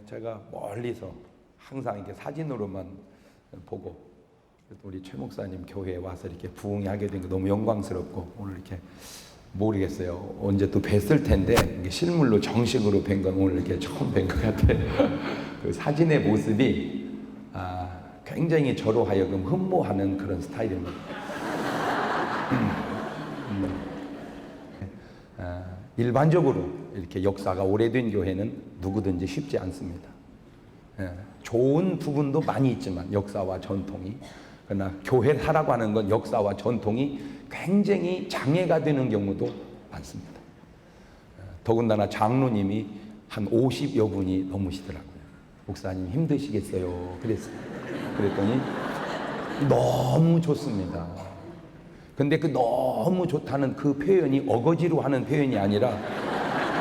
제가 멀리서 항상 이렇게 사진으로만 보고 우리 최 목사님 교회에 와서 이렇게 부흥이 하게 된 게 너무 영광스럽고, 오늘 이렇게 모르겠어요. 언제 또 뵀을 텐데 실물로 정식으로 뵌 건 오늘 이렇게 처음 뵌 것 같아요. 그 사진의 모습이 굉장히 저로 하여금 흠모하는 그런 스타일입니다. 일반적으로 이렇게 역사가 오래된 교회는 누구든지 쉽지 않습니다. 좋은 부분도 많이 있지만 역사와 전통이, 그러나 교회사라고 하는 건 역사와 전통이 굉장히 장애가 되는 경우도 많습니다. 더군다나 장로님이 한 50여 분이 넘으시더라고요. 목사님 힘드시겠어요? 그랬더니 너무 좋습니다. 근데 그 너무 좋다는 그 표현이 어거지로 하는 표현이 아니라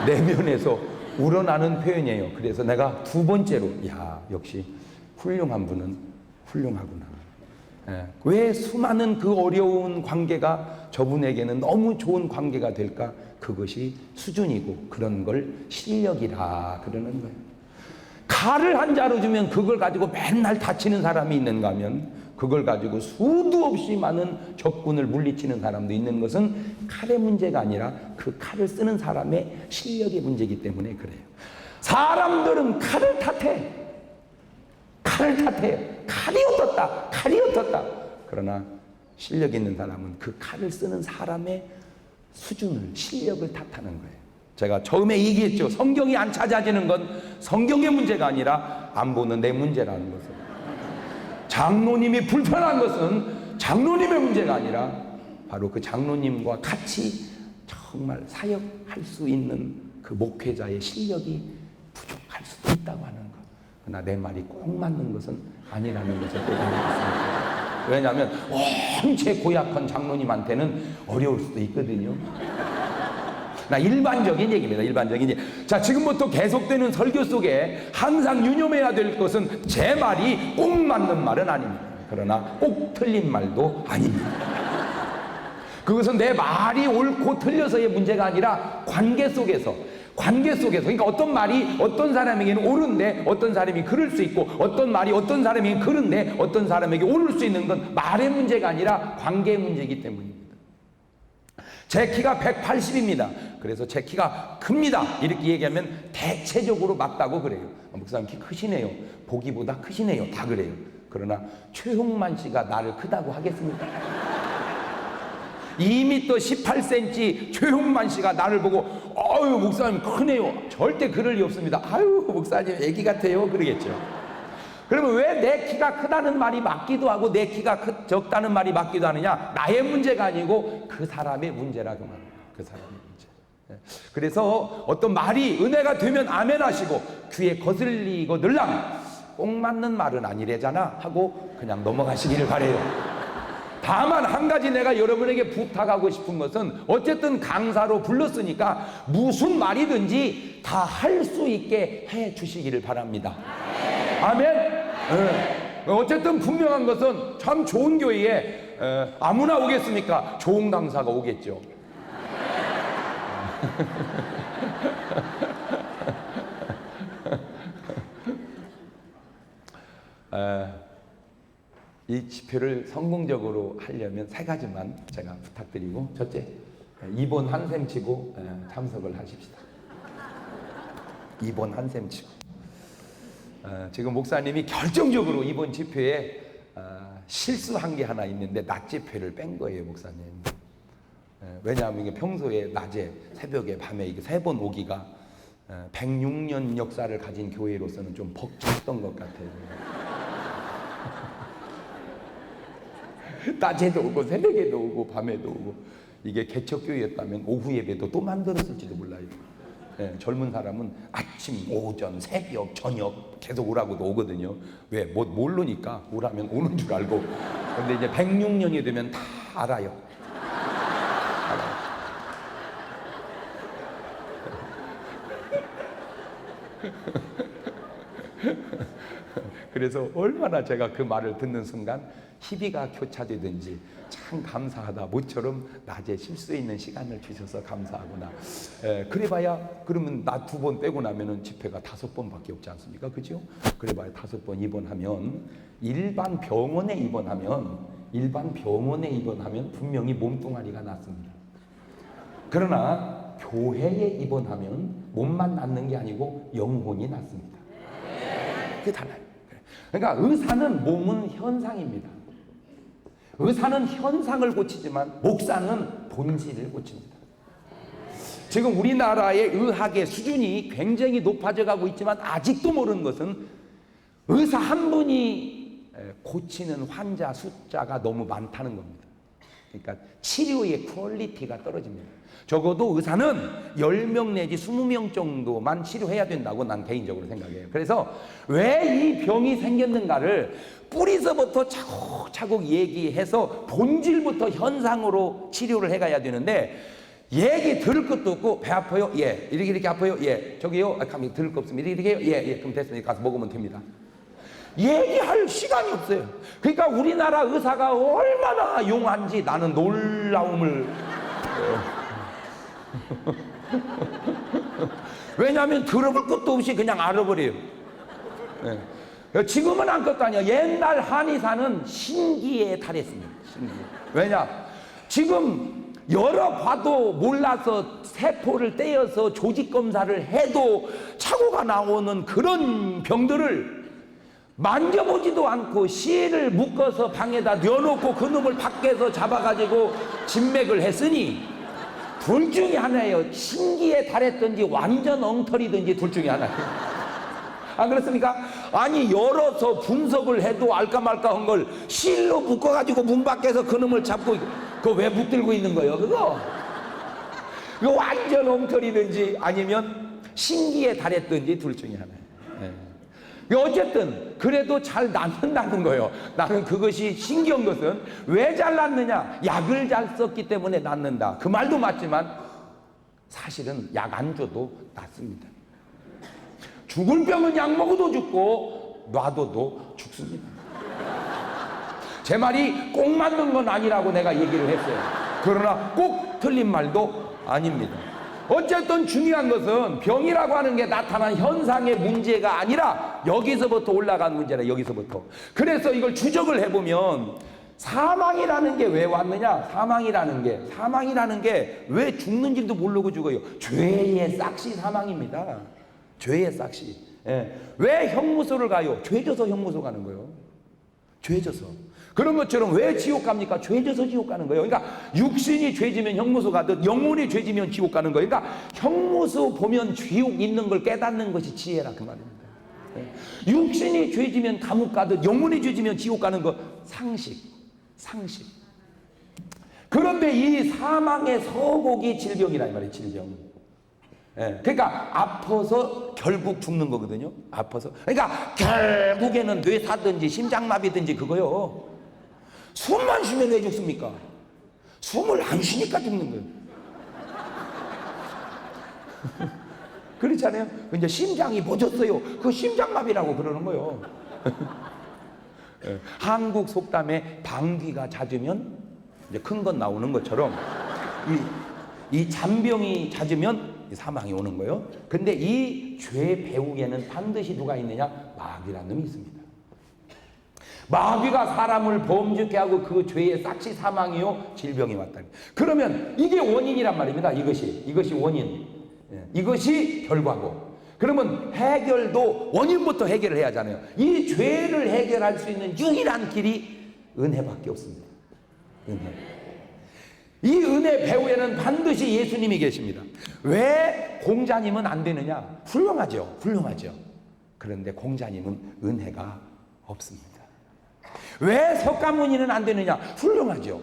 내면에서 우러나는 표현이에요. 그래서 내가 두 번째로, 역시 훌륭한 분은 훌륭하구나. 왜 수많은 그 어려운 관계가 저분에게는 너무 좋은 관계가 될까? 그것이 수준이고 그런 걸 실력이라 그러는 거예요. 칼을 한 자루 주면 그걸 가지고 맨날 다치는 사람이 있는가 하면, 그걸 가지고 수도 없이 많은 적군을 물리치는 사람도 있는 것은 칼의 문제가 아니라 그 칼을 쓰는 사람의 실력의 문제이기 때문에 그래요. 사람들은 칼을 탓해요. 칼이 어떻다. 그러나 실력 있는 사람은 그 칼을 쓰는 사람의 수준을, 실력을 탓하는 거예요. 제가 처음에 얘기했죠. 성경이 안 찾아지는 건 성경의 문제가 아니라 안 보는 내 문제라는 것을. 장로님이 불편한 것은 장로님의 문제가 아니라 바로 그 장로님과 같이 정말 사역할 수 있는 그 목회자의 실력이 부족할 수도 있다고 하는 것. 그러나 내 말이 꼭 맞는 것은 아니라는 것을 또 알겠습니다. 왜냐하면 원체 고약한 장로님한테는 어려울 수도 있거든요. 일반적인 얘기입니다. 자, 지금부터 계속되는 설교 속에 항상 유념해야 될 것은 제 말이 꼭 맞는 말은 아닙니다. 그러나 꼭 틀린 말도 아닙니다. 그것은 내 말이 옳고 틀려서의 문제가 아니라 관계 속에서, 그러니까 어떤 말이 어떤 사람에게는 옳은데 어떤 사람이 그럴 수 있고, 어떤 말이 어떤 사람에게는 그런데 어떤 사람에게 옳을 수 있는 건 말의 문제가 아니라 관계의 문제이기 때문입니다. 제 키가 180입니다. 그래서 제 키가 큽니다. 이렇게 얘기하면 대체적으로 맞다고 그래요. 목사님 키 크시네요. 보기보다 크시네요. 다 그래요. 그러나 최홍만 씨가 나를 크다고 하겠습니까? 2m 18cm 최홍만 씨가 나를 보고 아유 목사님 크네요. 절대 그럴 리 없습니다. 아유 목사님 애기 같아요. 그러겠죠. 그러면 왜 내 키가 크다는 말이 맞기도 하고 내 키가 적다는 말이 맞기도 하느냐? 나의 문제가 아니고 그 사람의 문제라 그 말이에요. 그 사람의 문제. 그래서 어떤 말이 은혜가 되면 아멘 하시고 귀에 거슬리고 늘랑 꼭 맞는 말은 아니래잖아 하고 그냥 넘어가시기를 바래요. 다만 한 가지 내가 여러분에게 부탁하고 싶은 것은, 어쨌든 강사로 불렀으니까 무슨 말이든지 다 할 수 있게 해 주시기를 바랍니다. 아멘. 어쨌든 분명한 것은 참 좋은 교회에 아무나 오겠습니까? 좋은 강사가 오겠죠. 이 집회를 성공적으로 하려면 세 가지만 제가 부탁드리고, 첫째, 이번 한샘 치고 참석을 하십시다. 이번 한샘 치고. 지금 목사님이 결정적으로 이번 집회에 실수한 게 하나 있는데 낮 집회를 뺀 거예요, 목사님. 왜냐하면 이게 평소에 낮에, 새벽에, 밤에 이게 세 번 오기가 106년 역사를 가진 교회로서는 좀 벅찼던 것 같아요. 낮에도 오고 새벽에도 오고 밤에도 오고. 이게 개척교회였다면 오후 예배도 또 만들었을지도 몰라요. 젊은 사람은 아침, 오전, 새벽, 저녁 계속 오라고도 오거든요. 왜? 모르니까 오라면 오는 줄 알고. 근데 이제 106년이 되면 다 알아요. 그래서 얼마나 제가 그 말을 듣는 순간 희비가 교차되든지 참 참 감사하다. 모처럼 낮에 쉴 수 있는 시간을 주셔서 감사하구나. 그래봐야 그러면 나 2번 빼고 나면은 집회가 5번밖에 없지 않습니까? 그죠? 그래봐야 5번 입원하면 일반 병원에 입원하면 분명히 몸뚱아리가 낫습니다. 그러나 교회에 입원하면 몸만 낫는 게 아니고 영혼이 낫습니다. 그게 달라요. 그러니까 의사는 몸은 현상입니다. 의사는 현상을 고치지만 목사는 본질을 고칩니다. 지금 우리나라의 의학의 수준이 굉장히 높아져 가고 있지만 아직도 모르는 것은 의사 한 분이 고치는 환자 숫자가 너무 많다는 겁니다. 그러니까 치료의 퀄리티가 떨어집니다. 적어도 의사는 10명 내지 20명 정도만 치료해야 된다고 난 개인적으로 생각해요. 그래서 왜 이 병이 생겼는가를 뿌리서부터 차곡차곡 얘기해서 본질부터 현상으로 치료를 해가야 되는데, 얘기 들을 것도 없고, 배 아파요? 예. 이렇게 아파요? 예. 저기요? 감기 들을 거 없습니다. 이렇게 해요? 예. 그럼 됐습니다. 가서 먹으면 됩니다. 얘기할 시간이 없어요. 그러니까 우리나라 의사가 얼마나 용한지 나는 놀라움을 왜냐하면 들어볼 것도 없이 그냥 알아버려요. 지금은 아무것도 아니야. 옛날 한의사는 신기에 달했습니다. 신기에. 왜냐? 지금 열어봐도 몰라서 세포를 떼어서 조직 검사를 해도 착오가 나오는 그런 병들을 만져보지도 않고 실을 묶어서 방에다 넣어놓고 그놈을 밖에서 잡아가지고 진맥을 했으니 둘 중에 하나예요. 신기에 달했든지 완전 엉터리든지 둘 중에 하나예요. 안 그렇습니까? 아니 열어서 분석을 해도 알까 말까 한 걸 실로 묶어가지고 문 밖에서 그놈을 잡고 그거 왜 붙들고 있는 거예요? 그거 완전 엉터리든지 아니면 신기에 달했든지 둘 중에 하나예요. 어쨌든 그래도 잘 낫는다는 거예요. 나는 그것이 신기한 것은 왜 잘 낫느냐? 약을 잘 썼기 때문에 낫는다. 그 말도 맞지만 사실은 약 안 줘도 낫습니다. 죽을 병은 약 먹어도 죽고 놔둬도 죽습니다. 제 말이 꼭 맞는 건 아니라고 내가 얘기를 했어요. 그러나 꼭 틀린 말도 아닙니다. 어쨌든 중요한 것은 병이라고 하는 게 나타난 현상의 문제가 아니라 여기서부터 올라간 문제라. 여기서부터. 그래서 이걸 추적을 해보면 사망이라는 게 왜 왔느냐? 사망이라는 게 왜 죽는지도 모르고 죽어요. 죄의 싹시 사망입니다. 죄의 싹시. 왜 형무소를 가요? 죄져서 형무소 가는 거예요. 죄져서. 그런 것처럼 왜 지옥 갑니까? 죄져서 지옥 가는 거예요. 그러니까 육신이 죄지면 형무소 가듯 영혼이 죄지면 지옥 가는 거예요. 그러니까 형무소 보면 지옥 있는 걸 깨닫는 것이 지혜라 그 말입니다. 육신이 죄지면 감옥 가듯 영혼이 죄지면 지옥 가는 거 상식. 그런데 이 사망의 서곡이 질병이라 이 말이에요. 질병. 그러니까 아파서 결국 죽는 거거든요. 아파서. 그러니까 결국에는 뇌사든지 심장마비든지 그거요. 숨만 쉬면 왜 죽습니까? 숨을 안 쉬니까 죽는 거예요. 그렇잖아요. 이제 심장이 멎었어요. 그 심장마비라고 그러는 거예요. 한국 속담에 방귀가 잦으면 이제 큰 건 나오는 것처럼 이 잔병이 잦으면 사망이 오는 거예요. 근데 이 죄 배후에는 반드시 누가 있느냐? 마귀라는 놈이 있습니다. 마귀가 사람을 범죄케 하고 그 죄의 싹시 사망이요 질병이 왔다. 그러면 이게 원인이란 말입니다. 이것이 원인. 이것이 결과고. 그러면 해결도 원인부터 해결을 해야 하잖아요. 이 죄를 해결할 수 있는 유일한 길이 은혜밖에 없습니다. 은혜. 이 은혜 배후에는 반드시 예수님이 계십니다. 왜 공자님은 안 되느냐? 훌륭하죠. 그런데 공자님은 은혜가 없습니다. 왜 석가모니는 안 되느냐? 훌륭하죠.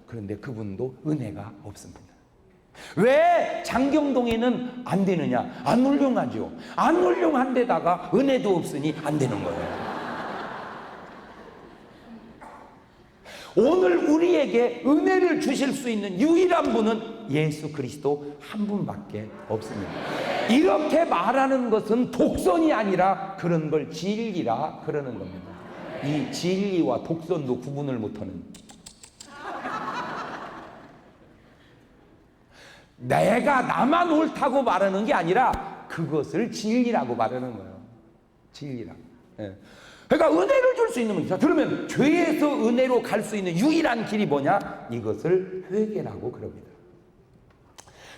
그런데 그분도 은혜가 없습니다. 왜 장경동에는 안 되느냐? 안 훌륭하죠. 안 훌륭한 데다가 은혜도 없으니 안 되는 거예요. 오늘 우리에게 은혜를 주실 수 있는 유일한 분은 예수 그리스도 한 분밖에 없습니다. 이렇게 말하는 것은 독선이 아니라 그런 걸 진리라 그러는 겁니다. 이 진리와 독선도 구분을 못하는. 내가 나만 옳다고 말하는 게 아니라 그것을 진리라고 말하는 거예요. 진리라고. 예. 그러니까 은혜를 줄 수 있는 분이다. 그러면 죄에서 은혜로 갈 수 있는 유일한 길이 뭐냐? 이것을 회개라고 그럽니다.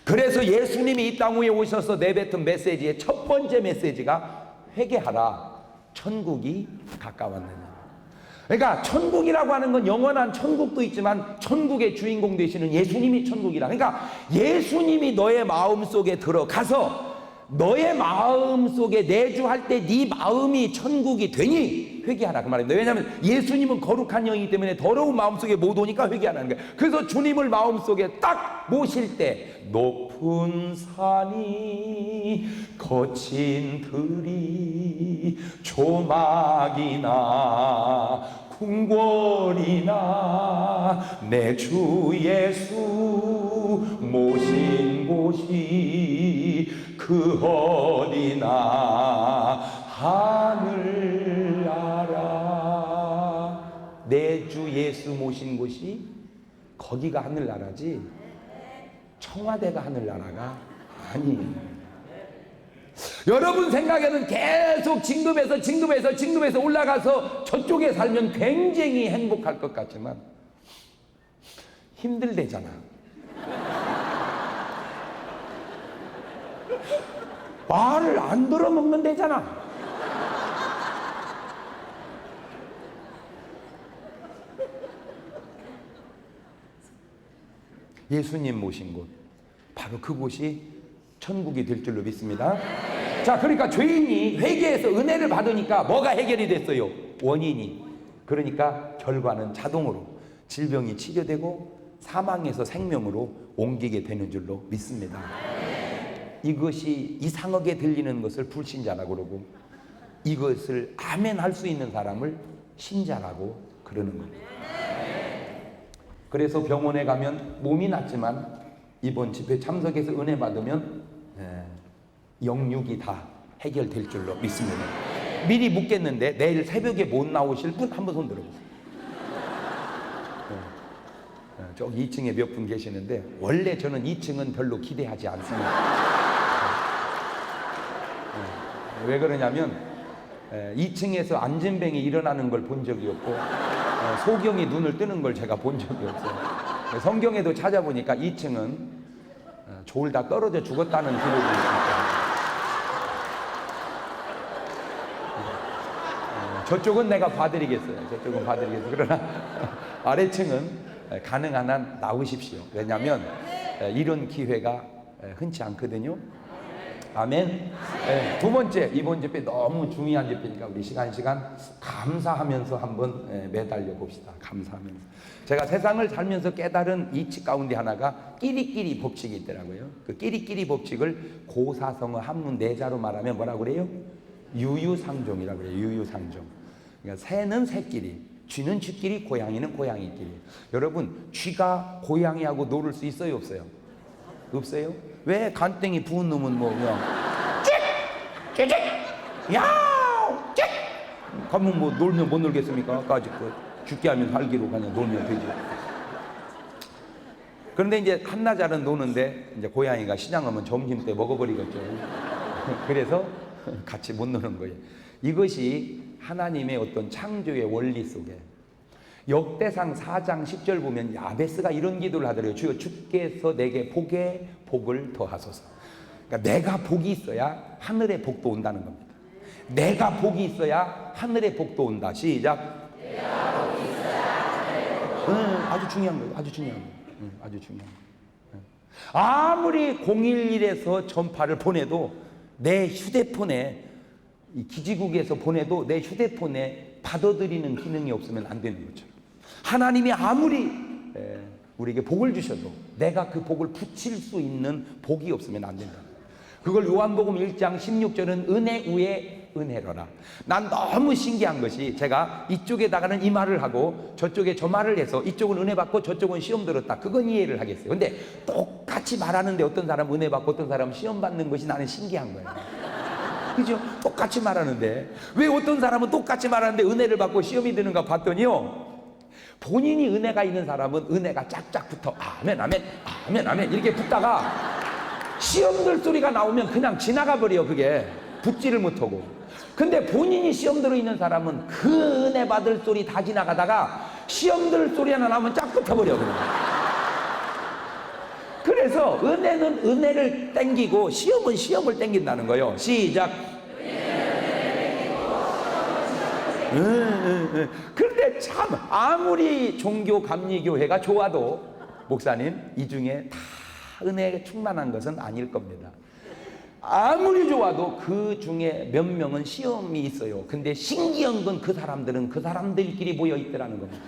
그래서 예수님이 이 땅 위에 오셔서 내뱉은 메시지의 첫 번째 메시지가 회개하라. 천국이 가까웠느냐. 그러니까 천국이라고 하는 건 영원한 천국도 있지만 천국의 주인공 되시는 예수님이 천국이라. 그러니까 예수님이 너의 마음속에 들어가서 너의 마음속에 내주할 때 네 마음이 천국이 되니 회개하라 그 말입니다. 왜냐하면 예수님은 거룩한 영이기 때문에 더러운 마음속에 못 오니까 회개하라는 거예요. 그래서 주님을 마음속에 딱 모실 때 높은 산이 거친 들이 조막이나 궁궐이나 내 주 예수 모신 곳이 그 어디나 하늘나라. 내 주 예수 모신 곳이 거기가 하늘나라지 청와대가 하늘나라가 아니에요. 여러분 생각에는 계속 진급해서 올라가서 저쪽에 살면 굉장히 행복할 것 같지만 힘들대잖아. 말을 안 들어먹는 데잖아. 예수님 모신 곳, 바로 그곳이 천국이 될 줄로 믿습니다. 자, 그러니까 죄인이 회개해서 은혜를 받으니까 뭐가 해결이 됐어요? 원인이. 그러니까 결과는 자동으로 질병이 치료되고 사망에서 생명으로 옮기게 되는 줄로 믿습니다. 이것이 이상하게 들리는 것을 불신자라고 그러고 이것을 아멘 할 수 있는 사람을 신자라고 그러는 겁니다. 그래서 병원에 가면 몸이 낫지만 이번 집회 참석해서 은혜 받으면 영육이 다 해결될 줄로 믿습니다. 미리 묻겠는데 내일 새벽에 못 나오실 분 한번 손 들어보세요. 저기 2층에 몇 분 계시는데 원래 저는 2층은 별로 기대하지 않습니다. 왜 그러냐면 2층에서 안진뱅이 일어나는 걸 본 적이 없고 소경이 눈을 뜨는 걸 제가 본 적이 없어요. 성경에도 찾아보니까 2층은 졸다 떨어져 죽었다는 기록이 있어요. 저쪽은 내가 봐드리겠어요. 저쪽은 봐드리겠어요. 그러나 아래층은 가능한 한 나오십시오. 왜냐하면 이런 기회가 흔치 않거든요. 아멘. 두 번째, 이번 집회 너무 중요한 집회니까 우리 시간 감사하면서 한번 매달려 봅시다. 감사하면서. 제가 세상을 살면서 깨달은 이치 가운데 하나가 끼리끼리 법칙이 있더라고요. 그 끼리끼리 법칙을 고사성어 한문 내자로 말하면 뭐라고 그래요? 유유상종이라고 그래요. 유유상종. 그러니까 새는 새끼리, 쥐는 쥐끼리, 고양이는 고양이끼리. 여러분, 쥐가 고양이하고 놀을 수 있어요, 없어요? 없어요? 왜 간땡이 부은 놈은 뭐 그냥 찍! 찍! 야우! 찍! 가면 뭐 놀면 못 놀겠습니까? 까짓 거 죽게 하면 살기로 그냥 놀면 되지. 그런데 이제 한나절은 노는데 이제 고양이가 시장하면 점심 때 먹어버리겠죠. 그래서 같이 못 노는 거예요. 이것이 하나님의 어떤 창조의 원리 속에 역대상 4장 10절 보면 야베스가 이런 기도를 하더래요. 주여 주께서 내게 복을 더하소서. 그러니까 내가 복이 있어야 하늘의 복도 온다는 겁니다. 내가 복이 있어야 하늘의 복도 온다. 시작. 내가 복이 있어야 하늘의 복도 온다. 아주 중요한 거예요. 아주 중요한 거예요. 아주 중요한 거예요. 아무리 011에서 전파를 보내도 내 휴대폰에 이 기지국에서 보내도 내 휴대폰에 받아들이는 기능이 없으면 안 되는 거죠. 하나님이 아무리 우리에게 복을 주셔도 내가 그 복을 붙일 수 있는 복이 없으면 안 된다. 그걸 요한복음 1장 16절은 은혜 위에 은혜로라. 난 너무 신기한 것이 제가 이쪽에다가는 이 말을 하고 저쪽에 저 말을 해서 이쪽은 은혜 받고 저쪽은 시험 들었다. 그건 이해를 하겠어요. 근데 똑같이 말하는데 어떤 사람은 은혜 받고 어떤 사람은 시험 받는 것이 나는 신기한 거예요. 그죠? 똑같이 말하는데 왜 어떤 사람은 똑같이 말하는데 은혜를 받고 시험이 드는가 봤더니요, 본인이 은혜가 있는 사람은 은혜가 짝짝 붙어 아멘 아멘 아멘 아멘 이렇게 붙다가 시험들 소리가 나오면 그냥 지나가 버려. 그게 붙지를 못하고. 근데 본인이 시험 들어 있는 사람은 그 은혜 받을 소리 다 지나가다가 시험 들 소리 하나 나오면 쫙 붙어버려. 그냥. 그래서 은혜는 은혜를 땡기고 시험은 시험을 땡긴다는 거예요. 시작. 그런데 참 아무리 종교 감리교회가 좋아도 목사님 이 중에 다 은혜에 충만한 것은 아닐 겁니다. 아무리 좋아도 그 중에 몇 명은 시험이 있어요. 근데 신기한 건 그 사람들은 그 사람들끼리 모여 있더라는 겁니다.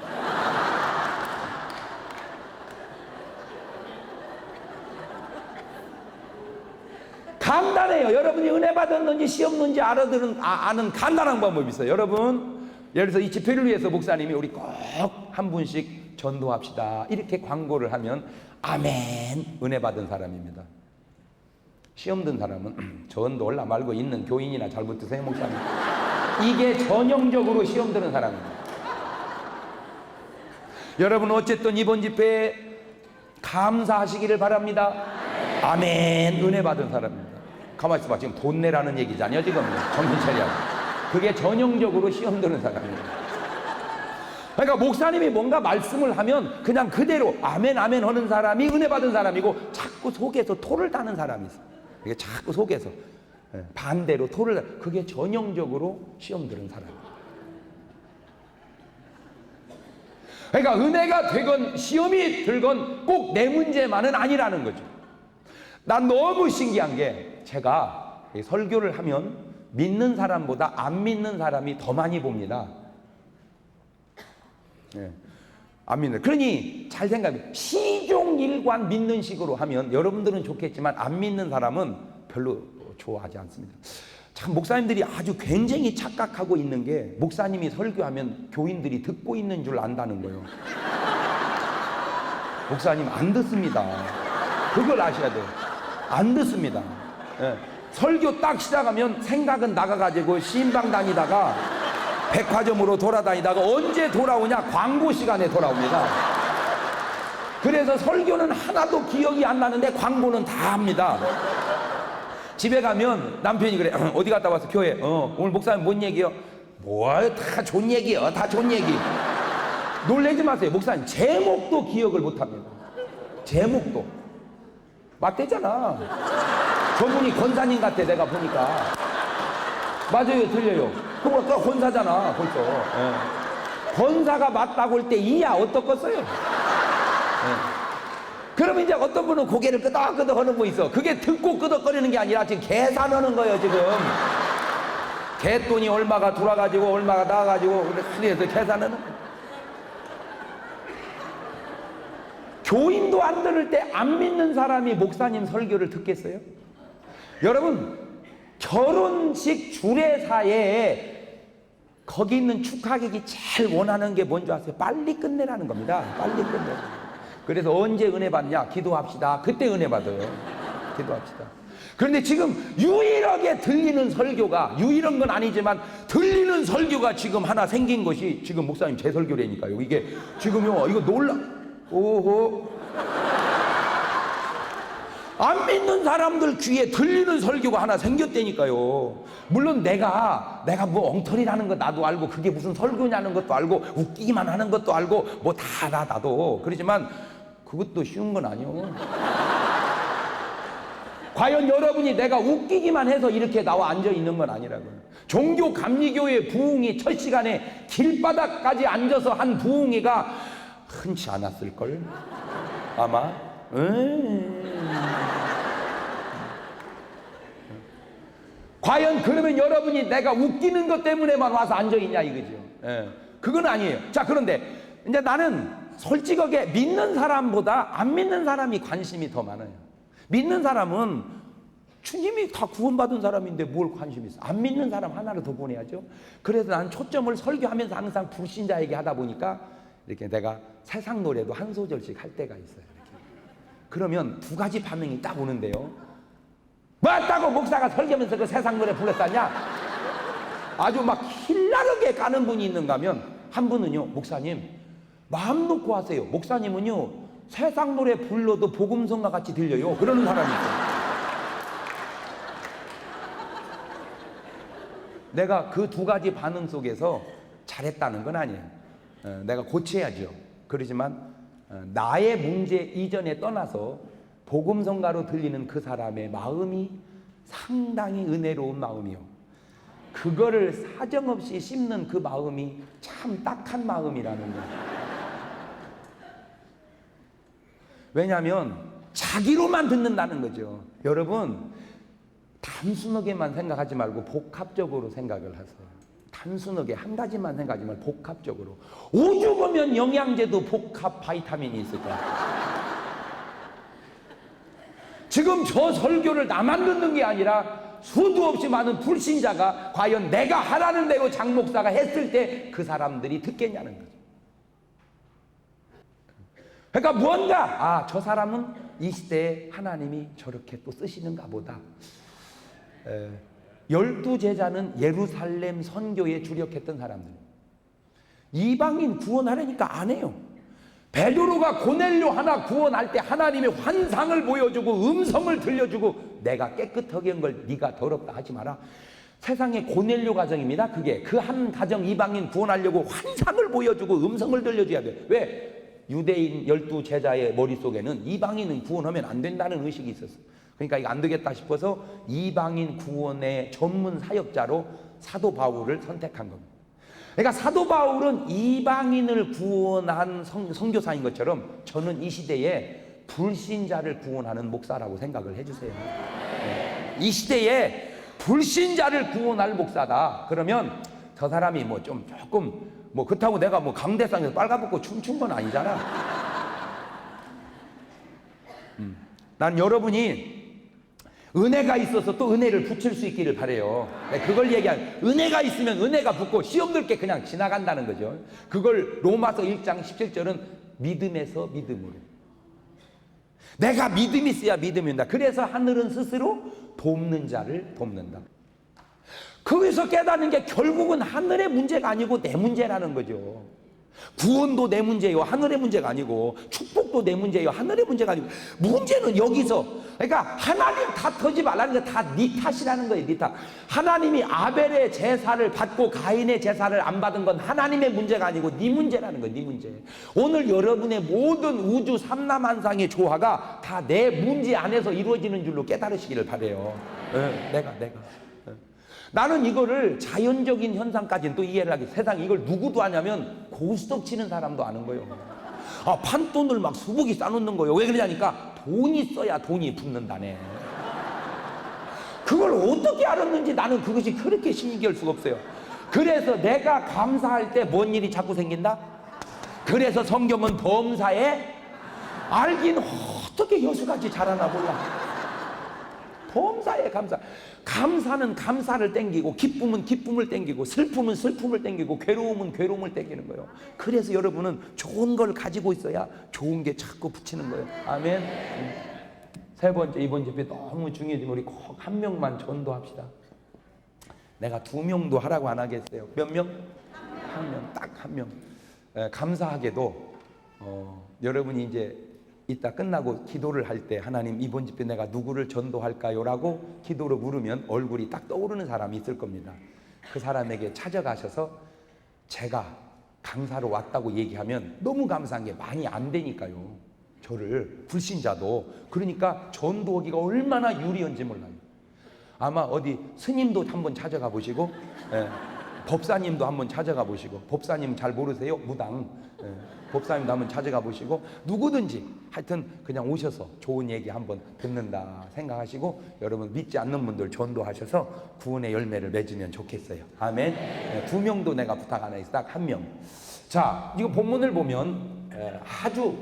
간단해요. 여러분이 은혜 받았는지 시험 는지 아는 간단한 방법이 있어요. 여러분, 예를 들어서 이 집회를 위해서 목사님이 우리 꼭 한 분씩 전도합시다 이렇게 광고를 하면 아멘, 은혜 받은 사람입니다. 시험 든 사람은 전도 올라 말고 있는 교인이나 잘 붙으세요 목사님. 이게 전형적으로 시험 드는 사람입니다. 여러분 어쨌든 이번 집회에 감사하시기를 바랍니다. 아멘, 은혜 받은 사람입니다. 가만히 있어봐. 지금 돈 내라는 얘기잖아요 지금. 정신 차려. 그게 전형적으로 시험 드는 사람입니다. 그러니까 목사님이 뭔가 말씀을 하면 그냥 그대로 아멘 아멘 하는 사람이 은혜 받은 사람이고, 자꾸 속에서 토를 따는 사람이 있어요. 이게 자꾸 속에서 반대로 토를, 그게 전형적으로 시험 드는 사람이에요. 그러니까 은혜가 되건 시험이 들건 꼭 내 문제만은 아니라는 거죠. 난 너무 신기한 게, 제가 설교를 하면 믿는 사람보다 안 믿는 사람이 더 많이 봅니다. 안 믿는. 그러니 잘 생각해. 시종일관 믿는 식으로 하면 여러분들은 좋겠지만 안 믿는 사람은 별로 좋아하지 않습니다. 참 목사님들이 아주 굉장히 착각하고 있는 게, 목사님이 설교하면 교인들이 듣고 있는 줄 안다는 거예요. 목사님 안 듣습니다. 그걸 아셔야 돼요. 안 듣습니다. 설교 딱 시작하면 생각은 나가가지고 신방 다니다가 백화점으로 돌아다니다가 언제 돌아오냐? 광고 시간에 돌아옵니다. 그래서 설교는 하나도 기억이 안 나는데 광고는 다 합니다. 집에 가면 남편이 그래, 어디 갔다 왔어? 교회. 오늘 목사님 뭔 얘기요? 뭐야, 다 좋은 얘기요. 다 좋은 얘기. 놀라지 마세요. 목사님 제목도 기억을 못합니다. 제목도. 맞대잖아. 저분이 권사님 같아 내가 보니까. 맞아요, 들려요. 그거 권사잖아 벌써. 권사가 맞다고 할 때 이야 어떻겠어요? 그러면 이제 어떤 분은 고개를 끄덕끄덕 하는 거 있어. 그게 듣고 끄덕거리는 게 아니라 지금 계산하는 거예요 지금. 개돈이 얼마가 돌아가지고 얼마가 나가지고 그래서 계산하는 거예요. 교인도 안 들을 때 안 믿는 사람이 목사님 설교를 듣겠어요? 여러분, 결혼식 주례사에 거기 있는 축하객이 제일 원하는 게 뭔지 아세요? 빨리 끝내라는 겁니다. 빨리 끝내. 그래서 언제 은혜 받냐? 기도합시다. 그때 은혜 받아요. 기도합시다. 그런데 지금 유일하게 들리는 설교가, 유일한 건 아니지만 들리는 설교가 지금 하나 생긴 것이 지금 목사님 제 설교라니까요. 이게 지금요, 이거 놀라. 오호. 안 믿는 사람들 귀에 들리는 설교가 하나 생겼다니까요. 물론 내가 뭐 엉터리라는 거 나도 알고, 그게 무슨 설교냐는 것도 알고, 웃기기만 하는 것도 알고, 뭐 다 나도 그러지만 그것도 쉬운 건 아니요. 과연 여러분이 내가 웃기기만 해서 이렇게 나와 앉아 있는 건 아니라고요. 종교 감리교회 부흥이 첫 시간에 길바닥까지 앉아서 한 부흥회가 흔치 않았을걸 아마. 과연 그러면 여러분이 내가 웃기는 것 때문에만 와서 앉아있냐 이거죠. 그건 아니에요. 자, 그런데 이제 나는 솔직하게 믿는 사람보다 안 믿는 사람이 관심이 더 많아요. 믿는 사람은 주님이 다 구원받은 사람인데 뭘 관심이 있어. 안 믿는 사람 하나를 더 보내야죠. 그래서 난 초점을 설교하면서 항상 불신자에게 하다 보니까 이렇게 내가 세상 노래도 한 소절씩 할 때가 있어요. 이렇게. 그러면 두 가지 반응이 딱 오는데요. 맞다고 목사가 설교하면서 그 세상 노래 불렀다냐? 아주 막 hil나르게 가는 분이 있는가 하면, 한 분은요, 목사님 마음 놓고 하세요. 목사님은요 세상 노래 불러도 복음성과 같이 들려요. 그러는 사람이 있어요. 내가 그 두 가지 반응 속에서 잘했다는 건 아니에요. 내가 고쳐야죠. 그러지만 나의 문제 이전에 떠나서 복음성가로 들리는 그 사람의 마음이 상당히 은혜로운 마음이요. 그거를 사정없이 씹는 그 마음이 참 딱한 마음이라는 거예요. 왜냐하면 자기로만 듣는다는 거죠. 여러분, 단순하게만 생각하지 말고 복합적으로 생각을 하세요. 단순하게 한 가지만 생각하지 말고 복합적으로. 우주 보면 영양제도 복합 바이타민이 있을 거야. 지금 저 설교를 나만 듣는 게 아니라 수도 없이 많은 불신자가 과연 내가 하라는 대로 장 목사가 했을 때 그 사람들이 듣겠냐는 거죠. 그러니까 뭔가 저 사람은 이 시대에 하나님이 저렇게 또 쓰시는가 보다. 12제자는 예루살렘 선교에 주력했던 사람들. 이방인 구원하려니까 안 해요. 베드로가 고넬료 하나 구원할 때 하나님의 환상을 보여주고 음성을 들려주고 내가 깨끗하게 한 걸 네가 더럽다 하지 마라. 세상의 고넬료 가정입니다. 그게 그 한 가정 이방인 구원하려고 환상을 보여주고 음성을 들려줘야 돼. 왜? 유대인 12제자의 머릿속에는 이방인은 구원하면 안 된다는 의식이 있었어. 그러니까 이거 안 되겠다 싶어서 이방인 구원의 전문 사역자로 사도 바울을 선택한 겁니다. 그러니까 사도 바울은 이방인을 구원한 선교사인 것처럼 저는 이 시대에 불신자를 구원하는 목사라고 생각을 해주세요. 이 시대에 불신자를 구원할 목사다. 그러면 저 사람이 뭐 좀 조금 뭐 그렇다고 내가 뭐 강대상에서 빨가벗고 춤춘 건 아니잖아. 난 여러분이 은혜가 있어서 또 은혜를 붙일 수 있기를 바래요. 그걸 얘기하는, 은혜가 있으면 은혜가 붙고 시험 들게 그냥 지나간다는 거죠. 그걸 로마서 1장 17절은 믿음에서 믿음으로. 내가 믿음이 있어야 믿음이다. 그래서 하늘은 스스로 돕는 자를 돕는다. 거기서 깨닫는 게 결국은 하늘의 문제가 아니고 내 문제라는 거죠. 구원도 내 문제예요. 하늘의 문제가 아니고, 축복도 내 문제예요. 하늘의 문제가 아니고, 문제는 여기서. 그러니까 하나님 탓하지 말라는 게 다 네 탓이라는 거예요. 네 탓. 하나님이 아벨의 제사를 받고 가인의 제사를 안 받은 건 하나님의 문제가 아니고 네 문제라는 거예요. 네 문제. 오늘 여러분의 모든 우주 삼라만상의 조화가 다 내 문제 안에서 이루어지는 줄로 깨달으시기를 바라요. 내가. 나는 이거를 자연적인 현상까지는 또 이해를 하겠어. 세상 이걸 누구도 하냐면 고스톱 치는 사람도 아는 거예요. 판돈을 막 수북이 싸놓는 거예요. 왜 그러냐니까 돈이 써야 돈이 붙는다네. 그걸 어떻게 알았는지 나는 그것이 그렇게 신기할 수가 없어요. 그래서 내가 감사할 때 뭔 일이 자꾸 생긴다? 그래서 성경은 범사에 알긴 어떻게 여수같이 잘하나 몰라. 범사에 감사. 감사는 감사를 땡기고, 기쁨은 기쁨을 땡기고, 슬픔은 슬픔을 땡기고, 괴로움은 괴로움을 땡기는 거예요. 그래서 여러분은 좋은 걸 가지고 있어야 좋은 게 자꾸 붙이는 거예요. 아멘. 세 번째, 이번 집회 너무 중요해지면 우리 꼭 한 명만 전도합시다. 내가 2명도 하라고 안 하겠어요. 몇 명? 한 명, 딱 한 명. 감사하게도 여러분이 이제 이따 끝나고 기도를 할 때 하나님 이번 집회 내가 누구를 전도할까요? 라고 기도로 물으면 얼굴이 딱 떠오르는 사람이 있을 겁니다. 그 사람에게 찾아가셔서 제가 강사로 왔다고 얘기하면 너무 감사한 게 많이 안 되니까요. 저를 불신자도. 그러니까 전도하기가 얼마나 유리한지 몰라요. 아마 어디 스님도 한번 찾아가 보시고 법사님도 한번 찾아가 보시고, 법사님 잘 모르세요? 무당. 법사님도 한번 찾아가 보시고, 누구든지 하여튼 그냥 오셔서 좋은 얘기 한번 듣는다 생각하시고, 여러분 믿지 않는 분들 전도하셔서 구원의 열매를 맺으면 좋겠어요. 아멘. 2명도 내가 부탁 안 해서 딱 1명. 자, 이거 본문을 보면 아주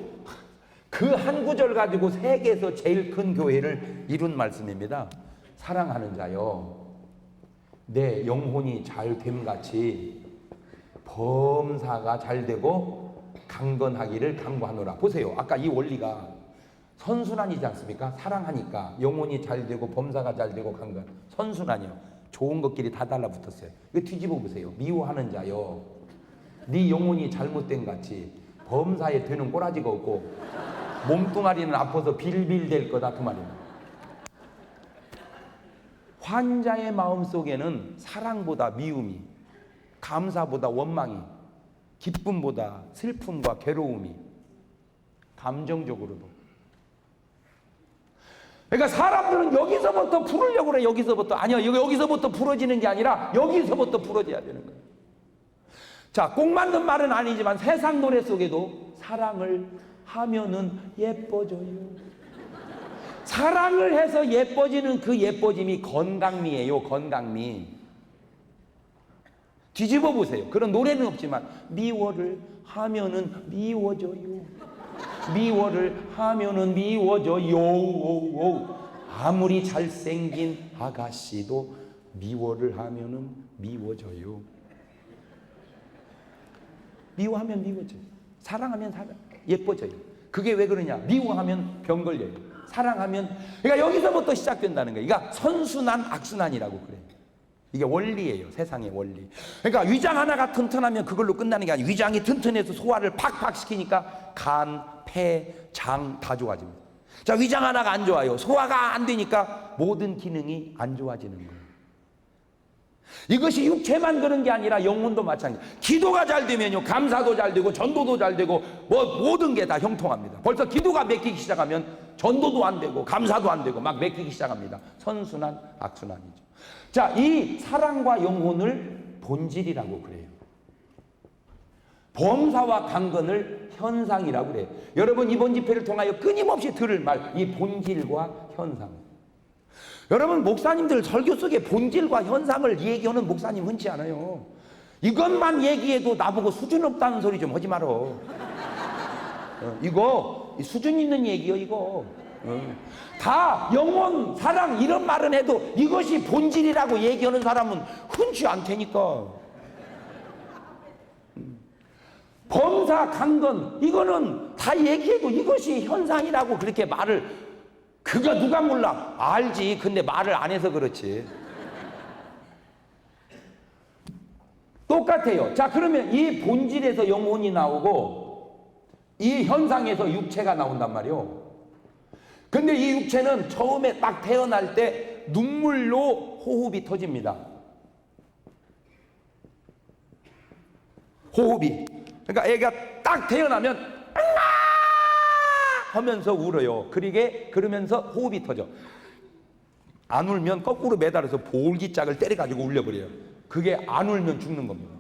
그 한 구절 가지고 세계에서 제일 큰 교회를 이룬 말씀입니다. 사랑하는 자여, 내 영혼이 잘 됨같이 범사가 잘 되고 강건하기를 간구하노라. 보세요. 아까 이 원리가 선순환이지 않습니까? 사랑하니까 영혼이 잘 되고 범사가 잘 되고 강건. 선순환이요. 좋은 것끼리 다 달라붙었어요. 이거 뒤집어 보세요. 미워하는 자여, 네 영혼이 잘못된 같이 범사에 되는 꼬라지가 없고 몸뚱아리는 아파서 빌빌댈 거다 그 말입니다. 환자의 마음 속에는 사랑보다 미움이, 감사보다 원망이, 기쁨보다 슬픔과 괴로움이, 감정적으로도. 그러니까 사람들은 여기서부터 풀으려고 그래. 여기서부터. 아니요, 여기서부터 풀어지는 게 아니라 여기서부터 풀어져야 되는 거예요. 자, 꼭 맞는 말은 아니지만 세상 노래 속에도 사랑을 하면은 예뻐져요. 사랑을 해서 예뻐지는 그 예뻐짐이 건강미예요. 건강미. 뒤집어 보세요. 그런 노래는 없지만 미워를 하면은 미워져요. 미워를 하면은 미워져요. 아무리 잘생긴 아가씨도 미워를 하면은 미워져요. 미워하면 미워져요. 사랑하면 예뻐져요. 그게 왜 그러냐? 미워하면 병 걸려요. 사랑하면, 그러니까 여기서부터 시작된다는 거예요. 그러니까 선순환, 악순환이라고 그래요. 이게 원리예요. 세상의 원리. 그러니까 위장 하나가 튼튼하면 그걸로 끝나는 게 아니에요. 위장이 튼튼해서 소화를 팍팍 시키니까 간, 폐, 장 다 좋아집니다. 자, 위장 하나가 안 좋아요. 소화가 안 되니까 모든 기능이 안 좋아지는 거예요. 이것이 육체만 그런 게 아니라 영혼도 마찬가지. 기도가 잘 되면요, 감사도 잘 되고 전도도 잘 되고 모든 게 다 형통합니다. 벌써 기도가 맥히기 시작하면 전도도 안 되고 감사도 안 되고 막 맥히기 시작합니다. 선순환, 악순환이죠. 자, 이 사랑과 영혼을 본질이라고 그래요. 범사와 강건을 현상이라고 그래요. 여러분, 이번 집회를 통하여 끊임없이 들을 말, 이 본질과 현상. 여러분, 목사님들 설교 속에 본질과 현상을 얘기하는 목사님 흔치 않아요. 이것만 얘기해도 나보고 수준 없다는 소리 좀 하지 말어. 이거 수준 있는 얘기요, 이거. 다 영혼, 사랑 이런 말은 해도 이것이 본질이라고 얘기하는 사람은 흔치 않다니까. 범사, 강건 이거는 다 얘기해도 이것이 현상이라고 그렇게 말을, 그거 누가 몰라? 알지. 근데 말을 안 해서 그렇지. 똑같아요. 자, 그러면 이 본질에서 영혼이 나오고 이 현상에서 육체가 나온단 말이요. 근데 이 육체는 처음에 딱 태어날 때 눈물로 호흡이 터집니다. 호흡이. 그러니까 애가 딱 태어나면 하면서 울어요. 그러면서 호흡이 터져. 안 울면 거꾸로 매달아서 볼기짝을 때려가지고 울려버려요. 그게 안 울면 죽는 겁니다.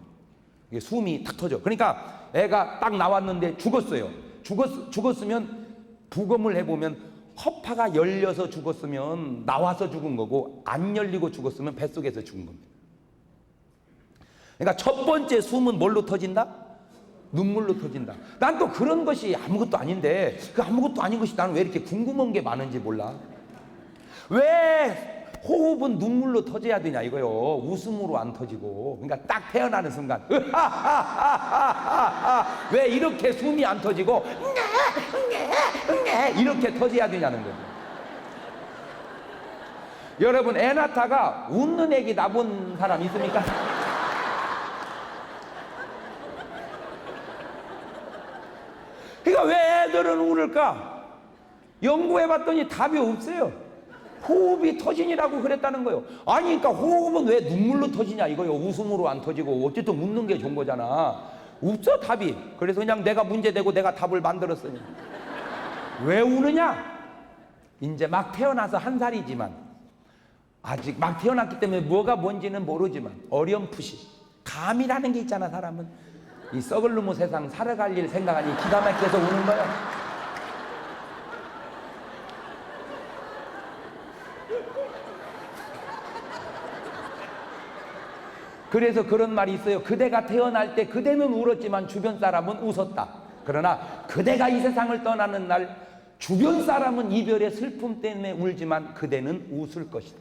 이게 숨이 탁 터져. 그러니까 애가 딱 나왔는데 죽었어요. 죽었으면 부검을 해보면 허파가 열려서 죽었으면 나와서 죽은 거고, 안 열리고 죽었으면 뱃속에서 죽은 겁니다. 그러니까 첫 번째 숨은 뭘로 터진다? 눈물로 터진다. 난 또 그런 것이 아무것도 아닌데, 그 아무것도 아닌 것이 나는 왜 이렇게 궁금한 게 많은지 몰라. 왜 호흡은 눈물로 터져야 되냐 이거요. 웃음으로 안 터지고. 그러니까 딱 태어나는 순간 왜 이렇게 숨이 안 터지고 이렇게 터져야 되냐는 거죠. 여러분, 애 낳다가 웃는 애기 낳은 사람 있습니까? 그러니까 왜 애들은 울을까? 연구해봤더니 답이 없어요. 호흡이 터진이라고 그랬다는 거예요. 아니, 그러니까 호흡은 왜 눈물로 터지냐 이거요. 웃음으로 안 터지고. 어쨌든 웃는 게 좋은 거잖아. 없어, 답이. 그래서 그냥 내가 문제되고 내가 답을 만들었으니. 왜 우느냐? 이제 막 태어나서 1살이지만, 아직 막 태어났기 때문에 뭐가 뭔지는 모르지만 어렴풋이 감이라는 게 있잖아. 사람은 이 썩을 놈의 세상 살아갈 일 생각하니 기가 막혀서 우는 거야. 그래서 그런 말이 있어요. 그대가 태어날 때 그대는 울었지만 주변 사람은 웃었다. 그러나 그대가 이 세상을 떠나는 날 주변 사람은 이별의 슬픔 때문에 울지만 그대는 웃을 것이다.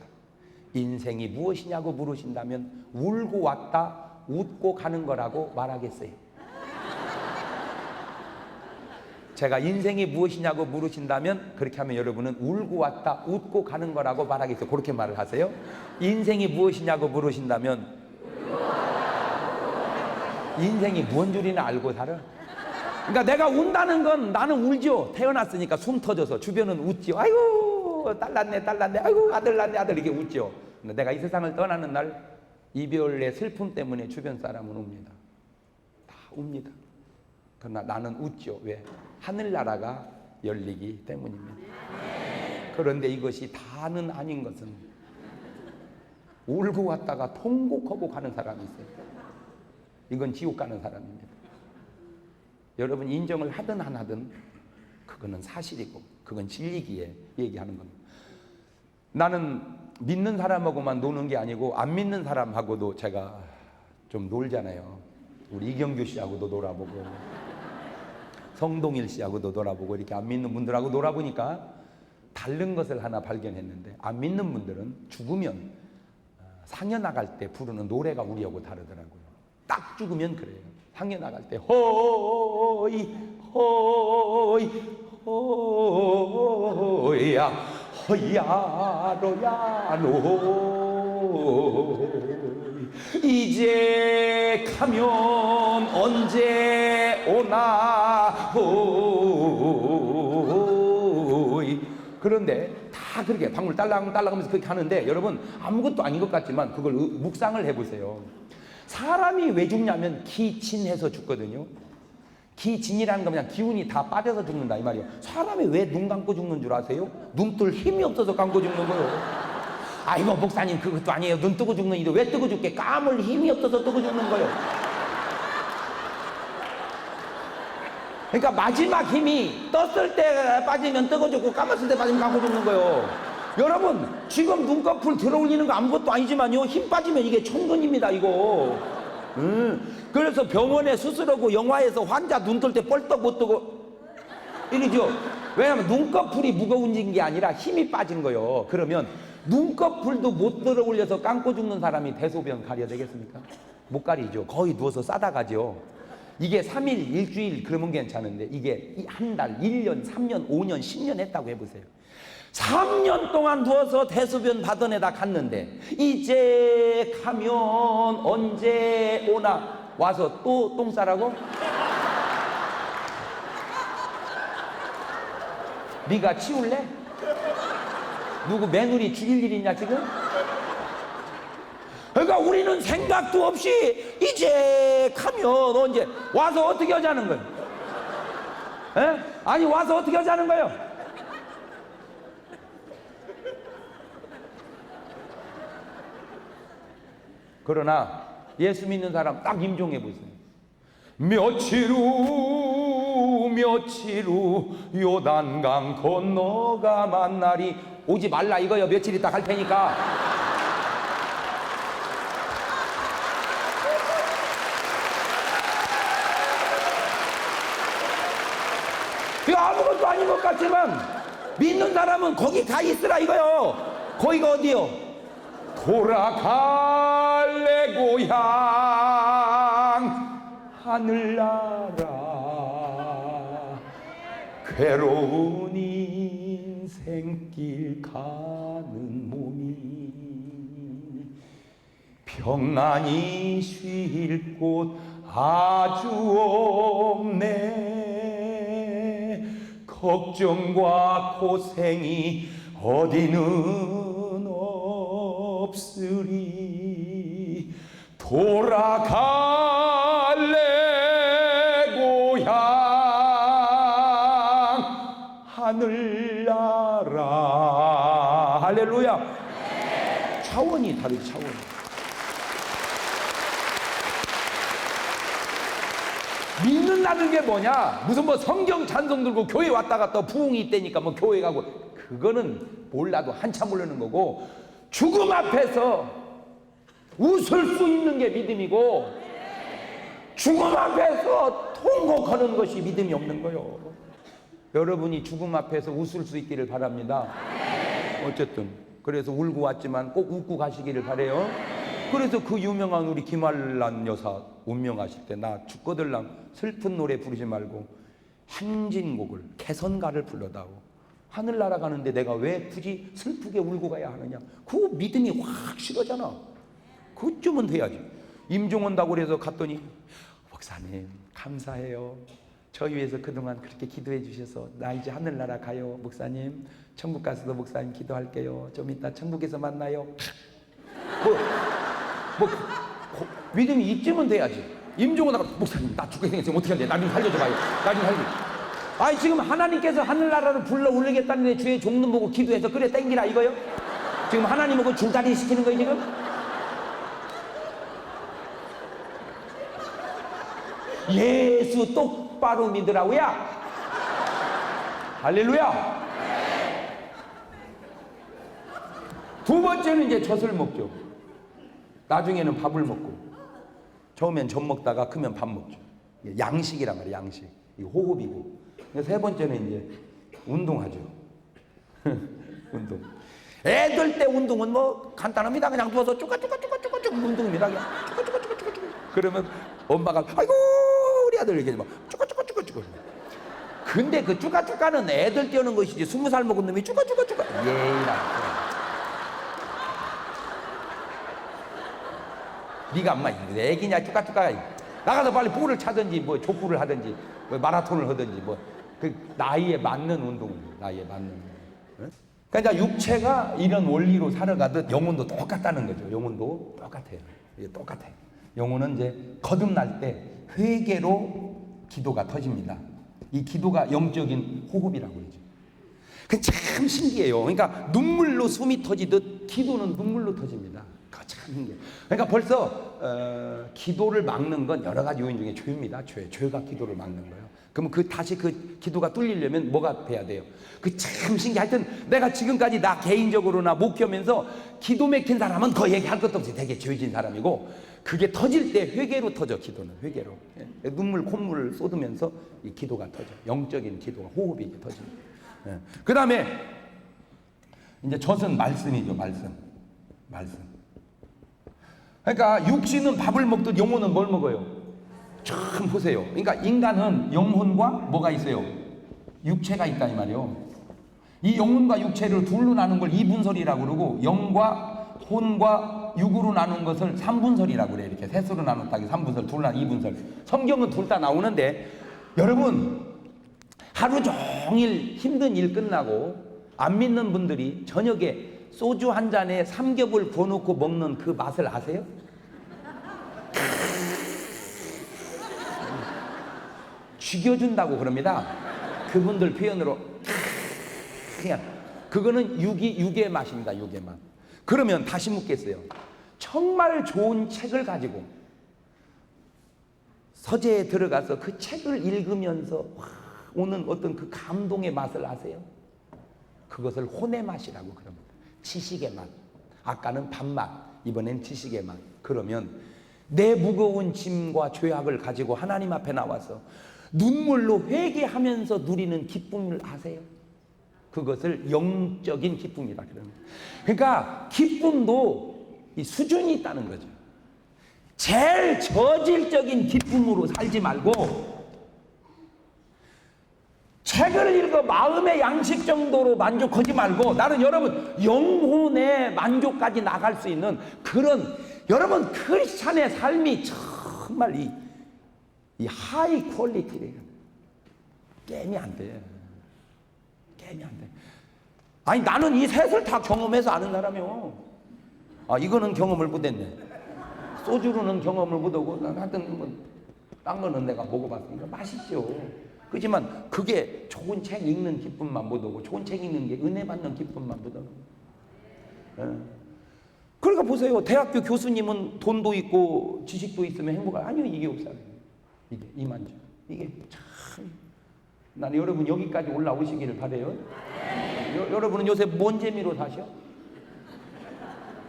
인생이 무엇이냐고 물으신다면 울고 왔다, 웃고 가는 거라고 말하겠어요. 제가 인생이 무엇이냐고 물으신다면 그렇게 하면 여러분은 울고 왔다, 웃고 가는 거라고 말하겠어요. 그렇게 말을 하세요. 인생이 무엇이냐고 물으신다면 인생이 뭔 줄이나 알고 살아. 그러니까 내가 운다는 건 나는 울죠. 태어났으니까 숨 터져서. 주변은 웃죠. 아이고 딸 낳네, 딸 낳네, 아이고 아들 낳네, 아들, 이렇게 웃죠. 내가 이 세상을 떠나는 날 이별의 슬픔 때문에 주변 사람은 웁니다. 다 웁니다. 그러나 나는 웃죠. 왜? 하늘나라가 열리기 때문입니다. 그런데 이것이 다는 아닌 것은 울고 왔다가 통곡하고 가는 사람이 있어요. 이건 지옥 가는 사람입니다. 여러분 인정을 하든 안 하든 그거는 사실이고 그건 진리기에 얘기하는 겁니다. 나는 믿는 사람하고만 노는 게 아니고 안 믿는 사람하고도 제가 좀 놀잖아요. 우리 이경규 씨하고도 놀아보고 성동일 씨하고도 놀아보고 이렇게 안 믿는 분들하고 놀아보니까 다른 것을 하나 발견했는데, 안 믿는 분들은 죽으면 상여 나갈 때 부르는 노래가 우리하고 다르더라고요. 딱 죽으면 그래요. 상여 나갈 때 호이 호이 호야 허야로야 노 이제 가면 언제 오나 호이. 그런데 다 그렇게 방울 딸랑딸랑 하면서 그렇게 하는데, 여러분 아무것도 아닌 것 같지만 그걸 묵상을 해보세요. 사람이 왜 죽냐면 기진해서 죽거든요. 기진이라는 건 그냥 기운이 다 빠져서 죽는다 이 말이에요. 사람이 왜 눈 감고 죽는 줄 아세요? 눈 뜰 힘이 없어서 감고 죽는 거예요. 아이고 목사님 그것도 아니에요. 눈 뜨고 죽는 일도 왜 뜨고 죽게? 감을 힘이 없어서 뜨고 죽는 거예요. 그러니까 마지막 힘이 떴을 때 빠지면 뜨고 죽고 감았을 때 빠지면 감고 죽는 거예요. 여러분 지금 눈꺼풀 들어올리는 거 아무것도 아니지만요, 힘 빠지면 이게 천근입니다 이거. 그래서 병원에 수술하고 영화에서 환자 눈 뜰 때 뻘떡 못 뜨고 이러죠. 왜냐하면 눈꺼풀이 무거운 게 아니라 힘이 빠진 거예요. 그러면 눈꺼풀도 못 들어올려서 감고 죽는 사람이 대소변 가려야 되겠습니까? 못 가리죠. 거의 누워서 싸다 가죠. 이게 3일, 일주일 그러면 괜찮은데 이게 한 달, 1년, 3년, 5년, 10년 했다고 해보세요. 3년 동안 누워서 대소변 받아내다 갔는데 이제 가면 언제 오나 와서 또 똥 싸라고? 네가 치울래? 누구 며느리 죽일 일 있냐 지금? 그러니까 우리는 생각도 없이 이제 가면 언제 와서 어떻게 하자는 거예요? 에? 아니 와서 어떻게 하자는 거예요? 그러나 예수 믿는 사람 딱 임종해 보세요. 며칠 후 요단강 건너가 만나리. 오지 말라 이거요. 며칠 있다 갈 테니까. 아무것도 아닌 것 같지만 믿는 사람은 거기 가 있으라 이거요. 거기가 어디요? 돌아갈래 고향 하늘나라 괴로운 인생길 가는 몸이 평안히 쉴 곳 아주 없네. 걱정과 고생이 어디는 없으리. 돌아갈래 고향 하늘나라. 할렐루야. 차원이 다르지. 차원이. 믿는다는 게 뭐냐? 무슨 뭐 성경 찬송 들고 교회 왔다 갔다 부흥이 있다니까 뭐 교회 가고, 그거는 몰라도 한참 모르는 거고, 죽음 앞에서 웃을 수 있는 게 믿음이고 죽음 앞에서 통곡하는 것이 믿음이 없는 거예요. 여러분이 죽음 앞에서 웃을 수 있기를 바랍니다. 어쨌든 그래서 울고 왔지만 꼭 웃고 가시기를 바래요. 그래서 그 유명한 우리 김알란 여사 운명하실 때 나 죽거들랑 슬픈 노래 부르지 말고 행진곡을 개선가를 불러다오. 하늘나라 가는데 내가 왜 굳이 슬프게 울고 가야 하느냐. 그 믿음이 확 실어잖아. 그쯤은 돼야지. 임종 온다고 그래서 갔더니 목사님 감사해요. 저희 위해서 그동안 그렇게 기도해 주셔서 나 이제 하늘나라 가요. 목사님 천국 가서도 목사님 기도할게요. 좀 이따 천국에서 만나요. 뭐 믿음이 이쯤은 돼야지. 임종원 나가 목사님 나 죽게 생겼어요. 어떻게 해야 돼? 나 좀 살려줘봐요. 나 좀 살려. 아니 지금 하나님께서 하늘나라를 불러 올리겠다는데 주의 종는 보고 기도해서 그래 땡기라 이거요? 지금 하나님하고 줄다리 시키는 거예요 지금? 예수 똑바로 믿으라고야. 할렐루야. 두 번째는 이제 젖을 먹죠. 나중에는 밥을 먹고, 처음엔 젖 먹다가 크면 밥 먹죠. 양식이란 말이에요. 양식. 이거 호흡이고. 세 번째는 이제 운동하죠. 운동. 애들 때 운동은 뭐 간단합니다. 그냥 누워서 쭈까쭈까쭈까쭈까쭈 운동입니다. 그냥 쭈까쭈까쭈까쭈. 그러면 엄마가 아이고 우리 아들 이렇게 막 쭈까쭈까쭈까쭈. 근데 그 쭈까쭈까는 애들 뛰는 것이지 20살 먹은 놈이 쭈까쭈까쭈까 예이라. 네가 엄마 애기냐 쭈까쭈까가 나가서 빨리 볼을 차든지 뭐 족구를 하든지 뭐 마라톤을 하든지 뭐 그 나이에 맞는 운동입니다. 나이에 맞는. 그러니까 육체가 이런 원리로 살아가듯 영혼도 똑같다는 거죠. 영혼도 똑같아요. 이게 똑같아요. 영혼은 이제 거듭날 때 회개로 기도가 터집니다. 이 기도가 영적인 호흡이라고 그러죠. 그 참 신기해요. 그러니까 눈물로 숨이 터지듯 기도는 눈물로 터집니다. 그거 참 신기해요. 그러니까 벌써 기도를 막는 건 여러 가지 요인 중에 죄입니다. 죄가 기도를 막는 거예요. 그러면 다시 그 기도가 뚫리려면 뭐가 돼야 돼요? 그 참 신기해. 하여튼 내가 지금까지 나 개인적으로나 목회하면서 기도 막힌 사람은 거 얘기할 것도 없이 되게 죄진 사람이고, 그게 터질 때 회개로 터져. 기도는 회개로. 눈물 콧물을 쏟으면서 이 기도가 터져. 영적인 기도가 호흡이 이제 터집니다. 그 다음에 이제 젖은 말씀이죠. 말씀. 그러니까 육신은 밥을 먹듯 영혼은 뭘 먹어요? 참 보세요. 그러니까 인간은 영혼과 뭐가 있어요? 육체가 있다 이 말이에요. 이 영혼과 육체를 둘로 나눈 걸 이분설이라고 그러고, 영과 혼과 육으로 나눈 것을 삼분설이라고 그래요. 이렇게 셋으로 나눴다기 삼분설, 둘 나 이분설. 성경은 둘 다 나오는데, 여러분 하루 종일 힘든 일 끝나고 안 믿는 분들이 저녁에 소주 한 잔에 삼겹을 구워놓고 먹는 그 맛을 아세요? 죽여준다고 그럽니다. 그분들 표현으로 그냥 그거는 육의 맛입니다. 육의 맛. 그러면 다시 묻겠어요. 정말 좋은 책을 가지고 서재에 들어가서 그 책을 읽으면서 오는 어떤 그 감동의 맛을 아세요? 그것을 혼의 맛이라고 그럽니다. 지식의 맛. 아까는 밥맛, 이번엔 지식의 맛. 그러면 내 무거운 짐과 죄악을 가지고 하나님 앞에 나와서 눈물로 회개하면서 누리는 기쁨을 아세요? 그것을 영적인 기쁨이다. 그러니까 기쁨도 이 수준이 있다는 거죠. 제일 저질적인 기쁨으로 살지 말고 책을 읽어 마음의 양식 정도로 만족하지 말고, 나는 여러분 영혼의 만족까지 나갈 수 있는 그런, 여러분 크리스찬의 삶이 정말 이 하이 퀄리티래요. 게임이 안 돼. 게임이 안 돼. 아니 나는 이 셋을 다 경험해서 아는 사람이요. 아 이거는 경험을 못했네. 소주로는 경험을 못하고, 하여튼 뭐 딴 거는 내가 먹어봤으니까 맛있죠. 그렇지만 그게 좋은 책 읽는 기쁨만 못하고, 좋은 책 읽는 게 은혜 받는 기쁨만 못하고. 그러니까 보세요. 대학교 교수님은 돈도 있고 지식도 있으면 행복할, 아니요 이게 없어요. 이게 이만저. 이게 참, 나는 여러분 여기까지 올라오시기를 바라요. 여러분은 요새 뭔 재미로 사셔?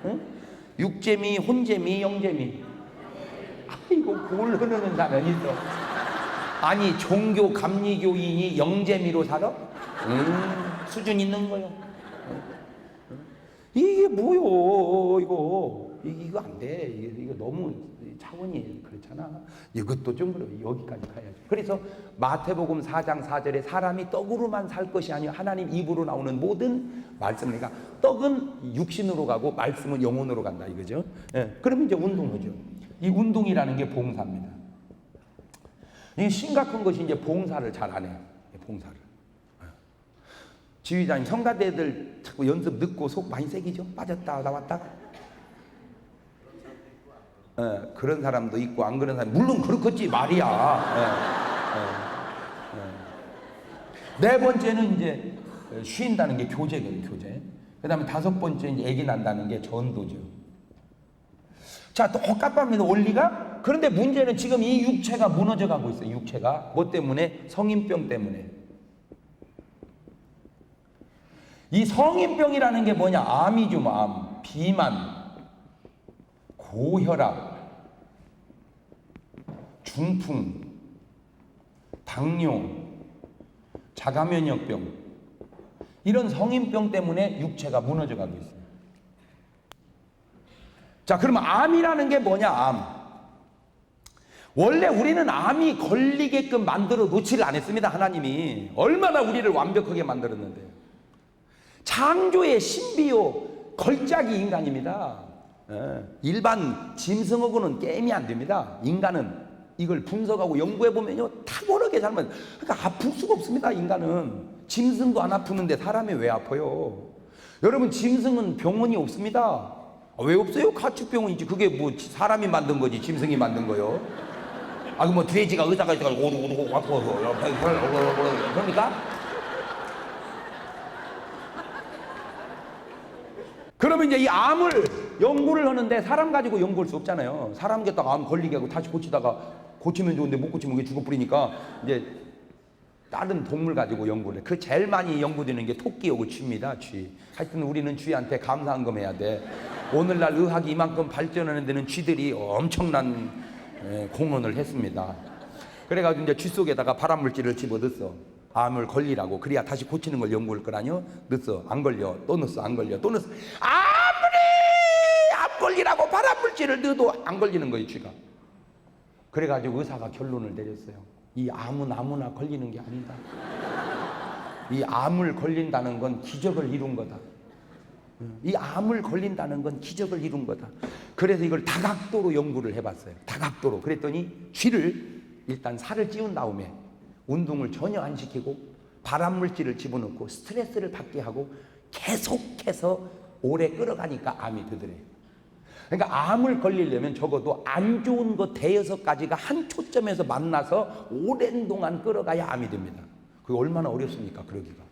응? 육재미, 혼재미, 영재미. 아이고 그걸 흐르는 사람이 있어. 아니 종교 감리교인이 영재미로 살아? 수준 있는 거요. 이게 뭐요? 이거 안 돼. 이거 너무 차원이 그렇잖아. 이것도 좀 그래. 여기까지 가야지. 그래서 마태복음 4장 4절에 사람이 떡으로만 살 것이 아니요 하나님 입으로 나오는 모든 말씀이니까, 떡은 육신으로 가고 말씀은 영혼으로 간다 이거죠. 예. 그러면 이제 운동하죠. 이 운동이라는 게 봉사입니다. 이 심각한 것이 이제 봉사를 잘 안 해요. 봉사를. 지휘자님, 성가대들 자꾸 연습 늦고 속 많이 새기죠? 빠졌다 나왔다. 그런 사람도 있고 안 그런 사람, 물론 그렇겠지 말이야. 네 번째는 이제 쉰다는 게 교제거든요, 교제. 그 다음에 다섯 번째 이제 애기 난다는 게 전도죠. 자, 똑같답니다, 원리가. 그런데 문제는 지금 이 육체가 무너져 가고 있어요. 육체가 뭐 때문에? 성인병 때문에. 이 성인병이라는 게 뭐냐? 암이죠, 암. 비만, 고혈압, 중풍, 당뇨, 자가면역병, 이런 성인병 때문에 육체가 무너져 가고 있어요. 자, 그러면 암이라는 게 뭐냐? 암. 원래 우리는 암이 걸리게끔 만들어 놓지를 않았습니다. 하나님이 얼마나 우리를 완벽하게 만들었는데. 창조의 신비요 걸작이 인간입니다. 일반 짐승하고는 게임이 안 됩니다. 인간은 이걸 분석하고 연구해 보면요, 탁월하게 잘못. 그러니까 아플 수가 없습니다. 인간은 짐승도 안 아프는데 사람이 왜 아파요? 여러분, 짐승은 병원이 없습니다. 왜 없어요? 가축병원이지. 그게 뭐 사람이 만든 거지 짐승이 만든 거요? 아, 그 뭐 돼지가 의사가 있어가지고 오르고 아파서 그러니까. 그러면 이제 이 암을 연구를 하는데 사람 가지고 연구할 수 없잖아요. 사람 갖다가 암 걸리게 하고 다시 고치다가 고치면 좋은데 못 고치면 그게 죽어버리니까 이제 다른 동물 가지고 연구를 해. 그 제일 많이 연구되는 게 토끼하고 쥐입니다. 쥐. 하여튼 우리는 쥐한테 감사한금 해야 돼. 오늘날 의학이 이만큼 발전하는 데는 쥐들이 엄청난 공헌을 했습니다. 그래가지고 이제 쥐 속에다가 발암물질을 집어넣었어. 암을 걸리라고. 그래야 다시 고치는 걸 연구할 거라뇨. 넣었어. 안 걸려. 또 넣었어. 안 걸려. 또 넣었어. 아무리 암 걸리라고 발암물질을 넣어도 안 걸리는 거예요, 쥐가. 그래가지고 의사가 결론을 내렸어요. 이 암은 아무나 걸리는 게 아니다. 이 암을 걸린다는 건 기적을 이룬 거다. 이 암을 걸린다는 건 기적을 이룬 거다. 그래서 이걸 다각도로 연구를 해봤어요. 다각도로. 그랬더니 쥐를 일단 살을 찌운 다음에 운동을 전혀 안 시키고 발암물질을 집어넣고 스트레스를 받게 하고 계속해서 오래 끌어가니까 암이 되더래요. 그러니까 암을 걸리려면 적어도 안 좋은 것 대여섯 가지가 한 초점에서 만나서 오랜 동안 끌어가야 암이 됩니다. 그게 얼마나 어렵습니까, 그러기가.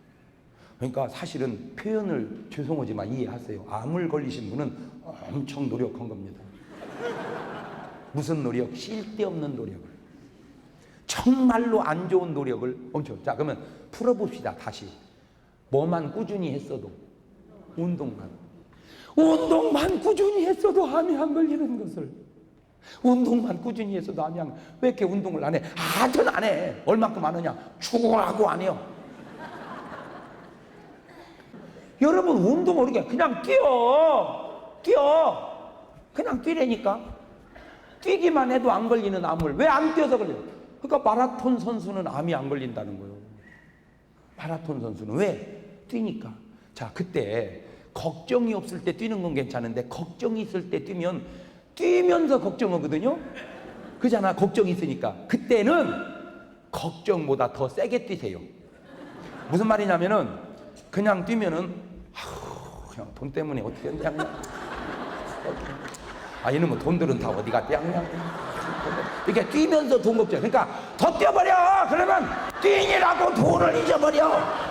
그러니까 사실은 표현을 죄송하지만 이해하세요. 암을 걸리신 분은 엄청 노력한 겁니다. 무슨 노력? 쓸데없는 노력을. 정말로 안 좋은 노력을 엄청. 자, 그러면 풀어봅시다. 다시. 뭐만 꾸준히 했어도. 운동만 꾸준히 했어도 암이 안 걸리는 것을. 운동만 꾸준히 했어도 암이 안 걸려. 왜 이렇게 운동을 안 해? 하여튼 안 해. 얼마큼 안 하냐? 죽으라고 안 해요. 여러분, 운동을 이렇게 그냥 뛰어. 그냥 뛰라니까. 뛰기만 해도 안 걸리는 암을 왜 안 뛰어서 걸려요? 그러니까 마라톤 선수는 암이 안 걸린다는 거예요. 마라톤 선수는 왜? 뛰니까. 자, 그때 걱정이 없을 때 뛰는 건 괜찮은데 걱정이 있을 때 뛰면 뛰면서 걱정하거든요. 그잖아, 걱정이 있으니까. 그때는 걱정보다 더 세게 뛰세요. 무슨 말이냐면은 그냥 뛰면은 그냥 돈 때문에 어떻게 그냥 이놈의 돈들은 다 어디 갔대? 그냥 이렇게 뛰면서 돈 걱정. 그러니까 더 뛰어버려. 그러면 뛰니라고 돈을 잊어버려.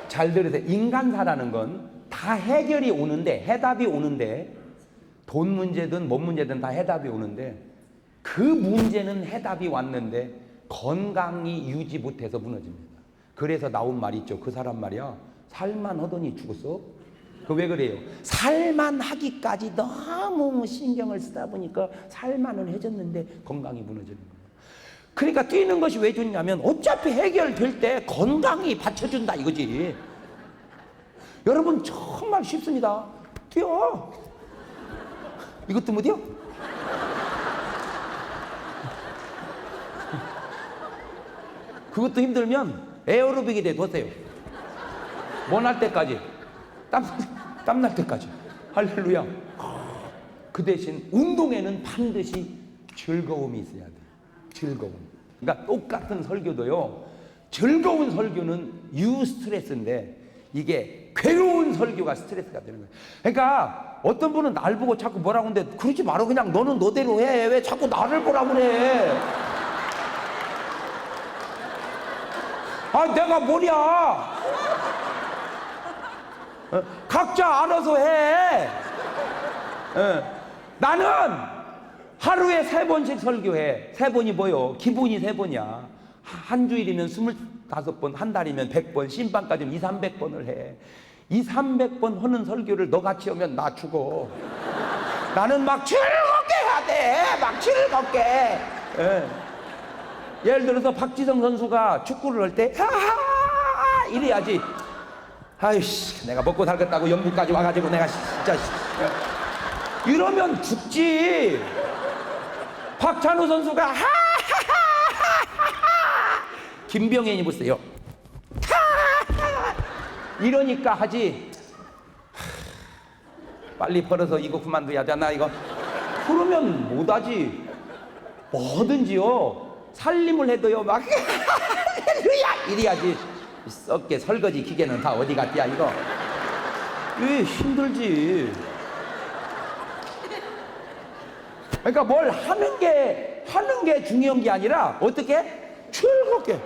잘 들으세요. 인간사라는 건 다 해결이 오는데, 해답이 오는데, 돈 문제든 뭔 문제든 다 해답이 오는데, 그 문제는 해답이 왔는데 건강이 유지 못해서 무너집니다. 그래서 나온 말이 있죠. 그 사람 말이야, 살만 하더니 죽었어. 그 왜 그래요? 살만 하기까지 너무 신경을 쓰다 보니까 살만은 해졌는데 건강이 무너지는 거예요. 그러니까 뛰는 것이 왜 좋냐면 어차피 해결될 때 건강이 받쳐준다 이거지. 여러분, 정말 쉽습니다. 뛰어. 이것도 못 뛰어? 그것도 힘들면 에어로빅이 돼보세요. 뭐 날 때까지, 땀 날 때까지. 할렐루야. 그 대신 운동에는 반드시 즐거움이 있어야 돼. 즐거움. 그러니까 똑같은 설교도요, 즐거운 설교는 유스트레스인데 이게 괴로운 설교가 스트레스가 되는 거예요. 그러니까 어떤 분은 날 보고 자꾸 뭐라고 하는데 그러지 말아. 그냥 너는 너대로 해. 왜 자꾸 나를 보라고 그래. 아, 내가 뭐냐. 각자 알아서 해. 나는 하루에 3번씩 설교해. 3번이 뭐요? 기본이 3번이야. 한 주일이면 25번, 한 달이면 100번, 신방까지는 200~300번을 해. 200~300번 하는 설교를 너같이 하면 나 죽어. 나는 막 즐겁게 해야 돼. 막 즐겁게. 예를 들어서 박지성 선수가 축구를 할 때 하하 이래야지. 아이씨, 내가 먹고 살겠다고 영국까지 와가지고 내가 진짜 이러면 죽지. 박찬호 선수가 하하하하하 김병현이 보세요. 하하하 이러니까 하지. 빨리 벌어서 이거 그만둬야 되나 이거. 그러면 못하지. 뭐든지요. 살림을 해도요 막 할렐루야 이래야지. 썩게 설거지 기계는 다 어디 갔냐 이거. 왜 힘들지. 그러니까 뭘 하는 게 중요한 게 아니라 어떻게 즐겁게